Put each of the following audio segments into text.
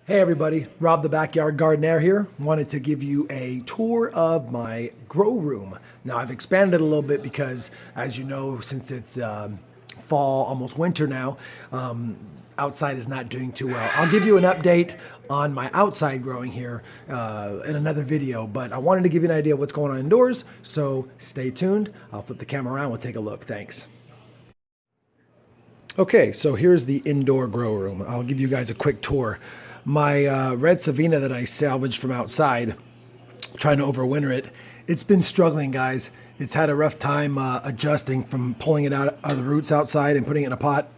Hey everybody, Rob the Backyard Gardener here. Wanted to give you a tour of my grow room. Now I've expanded a little bit because, as you know, since it's fall, almost winter now, outside is not doing too well. I'll give you an update on my outside growing here in another video, but I wanted to give you an idea of what's going on indoors, so stay tuned. I'll flip the camera around, we'll take a look. Thanks. Okay, so here's the indoor grow room. I'll give you guys a quick tour. My red savina that I salvaged from outside, trying to overwinter it, it's been struggling, guys. It's had a rough time adjusting from pulling it out of the roots outside and putting it in a pot.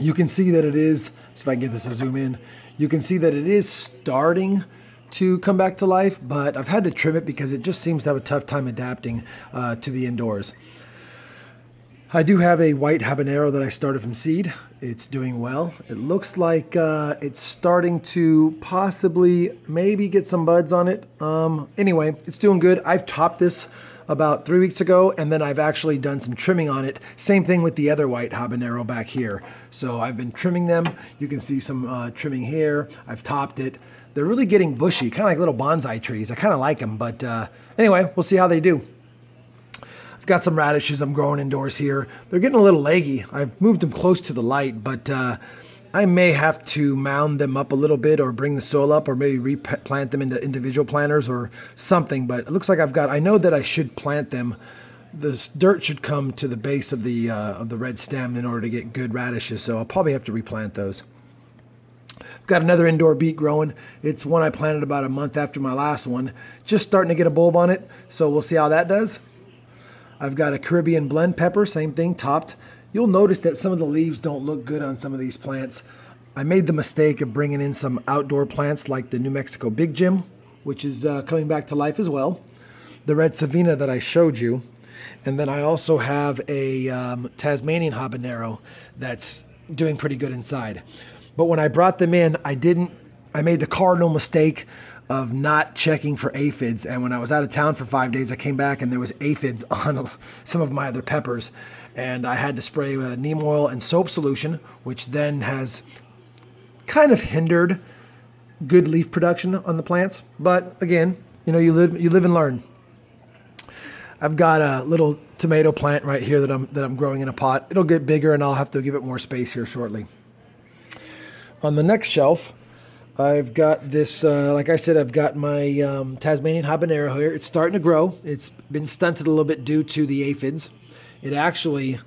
You can see that it is, see if I can get this to zoom in, you can see that it is starting to come back to life, but I've had to trim it because it just seems to have a tough time adapting to the indoors. I do have a white habanero that I started from seed. It's doing well. It looks like it's starting to possibly maybe get some buds on it. Anyway, it's doing good. I've topped this about 3 weeks ago, and then I've actually done some trimming on it. Same thing with the other white habanero back here. So I've been trimming them. You can see some trimming here. I've topped it. They're really getting bushy, kind of like little bonsai trees. I kind of like them, but anyway, we'll see how they do. I've got some radishes I'm growing indoors here. They're getting a little leggy. I've moved them close to the light, but I may have to mound them up a little bit or bring the soil up or maybe replant them into individual planters or something. But it looks like I know that I should plant them. This dirt should come to the base of the red stem in order to get good radishes. So I'll probably have to replant those. I've got another indoor beet growing. It's one I planted about a month after my last one. Just starting to get a bulb on it. So we'll see how that does. I've got a Caribbean blend pepper, same thing, topped. You'll notice that some of the leaves don't look good on some of these plants. I made the mistake of bringing in some outdoor plants like the New Mexico Big Jim, which is coming back to life as well. The red savina that I showed you. And then I also have a Tasmanian Habanero that's doing pretty good inside. But when I brought them in, I made the cardinal mistake of not checking for aphids, and when I was out of town for 5 days, I came back and there was aphids on some of my other peppers, and I had to spray neem oil and soap solution, which then has kind of hindered good leaf production on the plants. But again, you know, you live and learn. I've got a little tomato plant right here that I'm growing in a pot. It'll get bigger, and I'll have to give it more space here shortly. On the next shelf, I've got this, like I said, I've got my Tasmanian Habanero here. It's starting to grow. It's been stunted a little bit due to the aphids. It actually,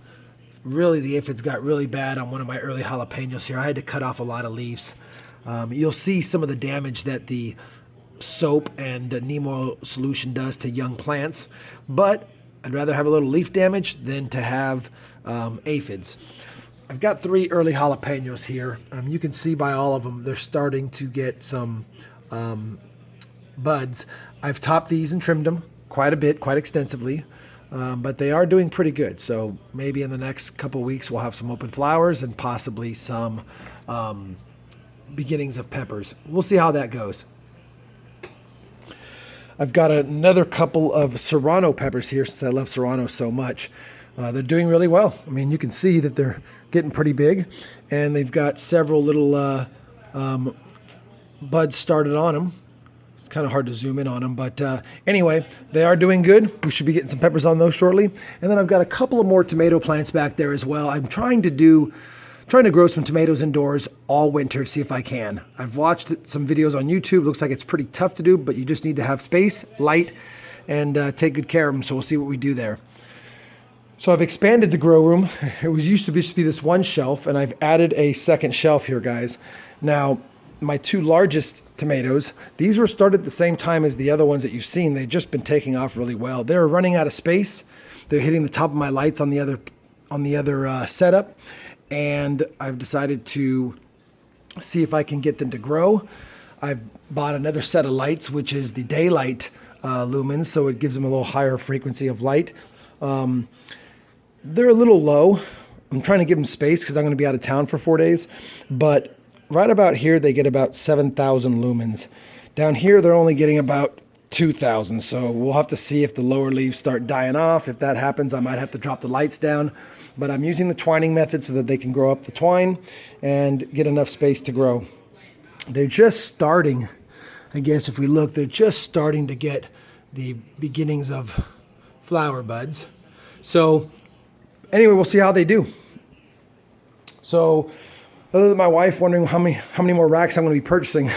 really, the aphids got really bad on one of my early jalapenos here. I had to cut off a lot of leaves. You'll see some of the damage that the soap and neem oil solution does to young plants, but I'd rather have a little leaf damage than to have aphids. I've got 3 early jalapenos here. You can see by all of them, they're starting to get some buds. I've topped these and trimmed them quite a bit, quite extensively, but they are doing pretty good. So maybe in the next couple weeks, we'll have some open flowers and possibly some beginnings of peppers. We'll see how that goes. I've got another couple of serrano peppers here since I love serrano so much. They're doing really well. I mean, you can see that they're getting pretty big, and they've got several little buds started on them. It's kind of hard to zoom in on them, but anyway, they are doing good. We should be getting some peppers on those shortly. And then I've got a couple of more tomato plants back there as well. I'm trying to grow some tomatoes indoors all winter, see if I can. I've watched some videos on YouTube. Looks like it's pretty tough to do, but you just need to have space, light, and take good care of them. So we'll see what we do there. So I've expanded the grow room. It used to just be this one shelf, and I've added a second shelf here, guys. Now, my 2 largest tomatoes, these were started at the same time as the other ones that you've seen. They've just been taking off really well. They're running out of space. They're hitting the top of my lights on the other setup, and I've decided to see if I can get them to grow. I've bought another set of lights, which is the daylight lumens, so it gives them a little higher frequency of light. They're a little low. I'm trying to give them space because I'm going to be out of town for 4 days. But right about here, they get about 7,000 lumens. Down here, they're only getting about 2,000. So we'll have to see if the lower leaves start dying off. If that happens, I might have to drop the lights down. But I'm using the twining method so that they can grow up the twine and get enough space to grow. They're just starting, I guess if we look, they're just starting to get the beginnings of flower buds. So anyway, we'll see how they do. So other than my wife wondering how many more racks I'm going to be purchasing,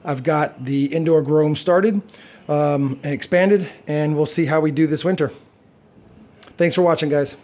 I've got the indoor grow room started and expanded, and we'll see how we do this winter. Thanks for watching, guys.